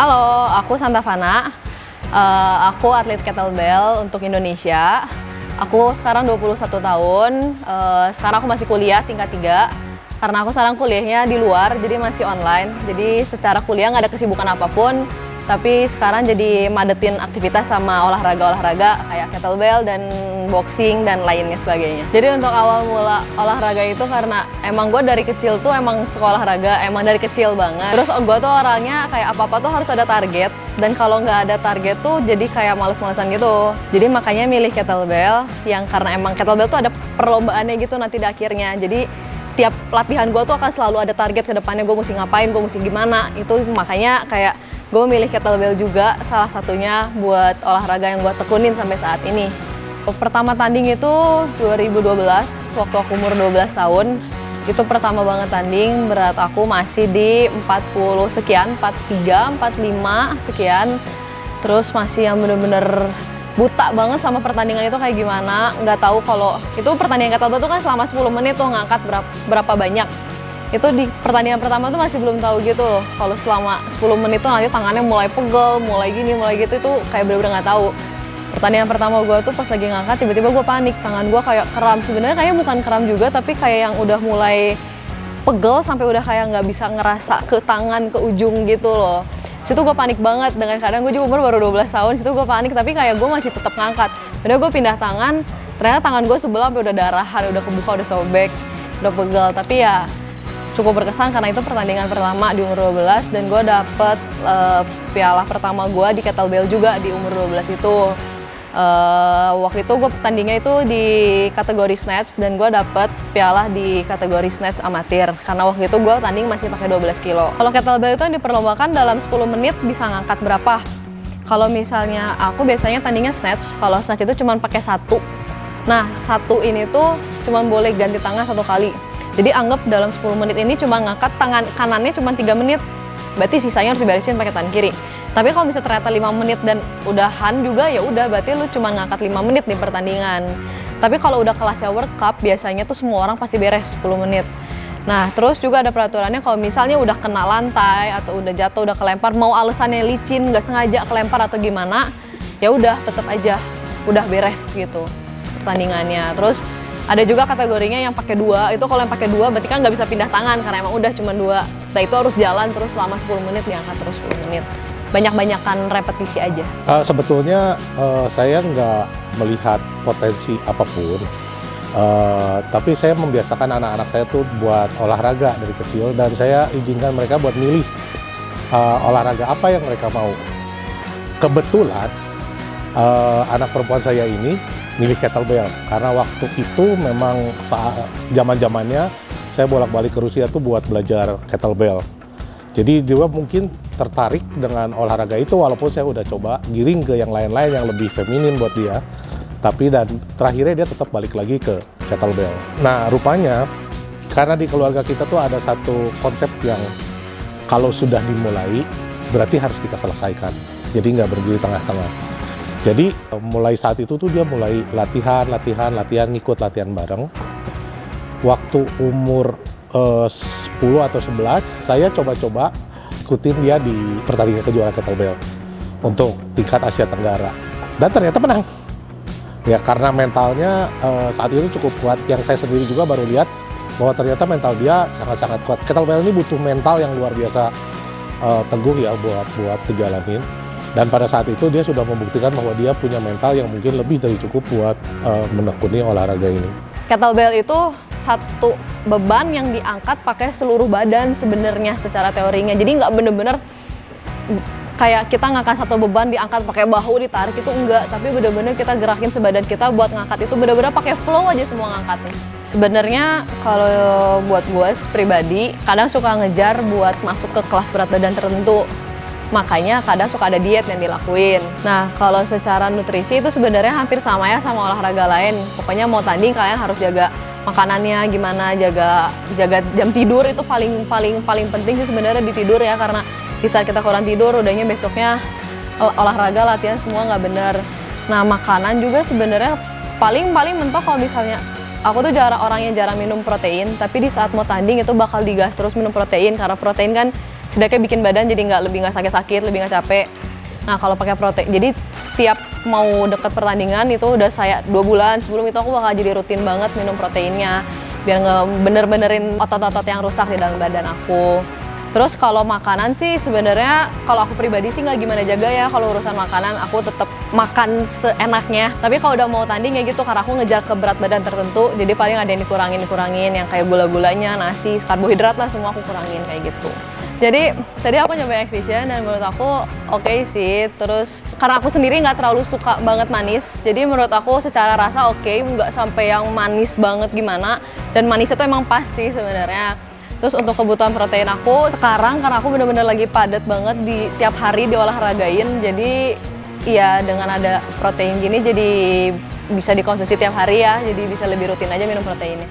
Halo, aku Santavana. Aku atlet kettlebell untuk Indonesia. Aku sekarang 21 tahun. Sekarang aku masih kuliah tingkat 3. Karena aku sekarang kuliahnya di luar, jadi masih online. Jadi secara kuliah nggak ada kesibukan apapun. Tapi sekarang jadi madetin aktivitas sama olahraga-olahraga kayak kettlebell dan boxing dan lainnya sebagainya. Jadi untuk awal mula olahraga itu karena emang gue dari kecil tuh emang suka olahraga, emang dari kecil banget. Terus gue tuh orangnya kayak apa-apa tuh harus ada target. Dan kalau nggak ada target tuh jadi kayak males-malesan gitu. Jadi makanya milih kettlebell yang karena emang kettlebell tuh ada perlombaannya gitu nanti di akhirnya. Jadi tiap latihan gue tuh akan selalu ada target ke depannya, gue mesti ngapain, gue mesti gimana. Itu makanya kayak gue milih kettlebell juga salah satunya buat olahraga yang gue tekunin sampai saat ini. Pertama tanding itu 2012, waktu aku umur 12 tahun. Itu pertama banget tanding, berat aku masih di 40 sekian, 43, 45 sekian. Terus masih yang bener-bener buta banget sama pertandingan itu kayak gimana. Nggak tahu kalau itu pertandingan kettlebell tuh kan selama 10 menit tuh ngangkat berapa banyak. Itu di pertandingan pertama tuh masih belum tahu gitu loh. Kalau selama 10 menit tuh nanti tangannya mulai pegel, mulai gini, mulai gitu, itu kayak bener-bener nggak tahu. Pertandingan pertama gue tuh pas lagi ngangkat tiba-tiba gue panik, tangan gue kayak kram. Sebenarnya kayaknya bukan kram juga, tapi kayak yang udah mulai pegel sampai udah kayak nggak bisa ngerasa ke tangan, ke ujung gitu loh. Situ gue panik banget, dengan kadang gue juga umur baru 12 tahun, situ gue panik tapi kayak gue masih tetap ngangkat. Udah gue pindah tangan, ternyata tangan gue sebelah sampai udah darahan, udah kebuka, udah sobek, udah pegel. Tapi ya cukup berkesan karena itu pertandingan pertama di umur 12 dan gue dapet piala pertama gue di kettlebell juga di umur 12 itu. Waktu itu gue pertandingnya itu di kategori snatch dan gue dapet piala di kategori snatch amatir karena waktu itu gue tanding masih pakai 12 kilo. Kalau kettlebell itu yang diperlombakan dalam 10 menit bisa ngangkat berapa? Kalau misalnya aku biasanya tandingnya snatch, kalau snatch itu cuma pakai satu. Nah, satu ini tuh cuma boleh ganti tangan satu kali. Jadi anggap dalam 10 menit ini cuma ngangkat tangan kanannya cuma 3 menit, berarti sisanya harus diberesin pakai tangan kiri. Tapi kalau bisa ternyata 5 menit dan udahan juga ya udah berarti lu cuma ngangkat 5 menit di pertandingan. Tapi kalau udah kelasnya World Cup biasanya tuh semua orang pasti beres 10 menit. Nah, terus juga ada peraturannya kalau misalnya udah kena lantai atau udah jatuh, udah kelempar, mau alasannya licin, nggak sengaja kelempar atau gimana, ya udah tetap aja udah beres gitu pertandingannya. Terus ada juga kategorinya yang pakai 2, itu kalau yang pakai 2 berarti kan nggak bisa pindah tangan karena emang udah cuma 2. Nah itu harus jalan terus selama 10 menit, diangkat terus 10 menit. Banyak-banyakan repetisi aja. Sebetulnya saya nggak melihat potensi apapun, tapi saya membiasakan anak-anak saya tuh buat olahraga dari kecil dan saya izinkan mereka buat milih olahraga apa yang mereka mau. Kebetulan anak perempuan saya ini milih kettlebell karena waktu itu memang zaman-zamannya saya bolak-balik ke Rusia tuh buat belajar kettlebell. Jadi dia mungkin tertarik dengan olahraga itu walaupun saya udah coba giring ke yang lain-lain yang lebih feminin buat dia. Tapi dan terakhirnya dia tetap balik lagi ke kettlebell. Nah rupanya karena di keluarga kita tuh ada satu konsep yang kalau sudah dimulai berarti harus kita selesaikan. Jadi nggak berhenti di tengah-tengah. Jadi mulai saat itu tuh dia mulai latihan, ngikut latihan bareng. Waktu umur 10 atau 11, saya coba-coba ikutin dia di pertandingan kejuaraan kettlebell untuk tingkat Asia Tenggara. Dan ternyata menang. Ya karena mentalnya saat itu cukup kuat. Yang saya sendiri juga baru lihat bahwa ternyata mental dia sangat-sangat kuat. Kettlebell ini butuh mental yang luar biasa teguh ya buat kejalanin. Dan pada saat itu dia sudah membuktikan bahwa dia punya mental yang mungkin lebih dari cukup buat menekuni olahraga ini. Kettlebell itu satu beban yang diangkat pakai seluruh badan sebenarnya secara teorinya. Jadi nggak bener-bener kayak kita ngangkat satu beban diangkat pakai bahu ditarik itu enggak. Tapi bener-bener kita gerakin sebadan kita buat ngangkat itu bener-bener pakai flow aja semua ngangkatnya. Sebenarnya kalau buat gue pribadi kadang suka ngejar buat masuk ke kelas berat badan tertentu. Makanya kadang suka ada diet yang dilakuin. Nah, kalau secara nutrisi itu sebenarnya hampir sama ya sama olahraga lain. Pokoknya mau tanding kalian harus jaga makanannya gimana, jaga jam tidur itu paling penting sih sebenarnya di tidur ya karena di saat kita kurang tidur udahnya besoknya olahraga latihan semua nggak bener. Nah, makanan juga sebenarnya paling mentok kalau misalnya aku tuh orangnya jarang minum protein, tapi di saat mau tanding itu bakal digas terus minum protein karena protein kan setidaknya bikin badan jadi lebih nggak sakit-sakit, lebih nggak capek. Nah kalau pakai protein, jadi setiap mau deket pertandingan itu udah saya 2 bulan sebelum itu aku bakal jadi rutin banget minum proteinnya biar bener-benerin otot-otot yang rusak di dalam badan aku. Terus kalau makanan sih sebenarnya kalau aku pribadi sih nggak gimana jaga ya, kalau urusan makanan aku tetap makan seenaknya. Tapi kalau udah mau tanding ya gitu, karena aku ngejar ke berat badan tertentu, jadi paling ada yang dikurangin yang kayak gula-gulanya, nasi, karbohidrat lah semua aku kurangin kayak gitu. Jadi tadi aku nyoba X-Vision dan menurut aku oke sih. Terus karena aku sendiri nggak terlalu suka banget manis, jadi menurut aku secara rasa oke, nggak sampai yang manis banget gimana. Dan manisnya tuh emang pas sih sebenarnya. Terus untuk kebutuhan protein aku sekarang karena aku bener-bener lagi padat banget di tiap hari diolahragain, jadi ya dengan ada protein gini jadi bisa dikonsumsi tiap hari ya, jadi bisa lebih rutin aja minum proteinnya.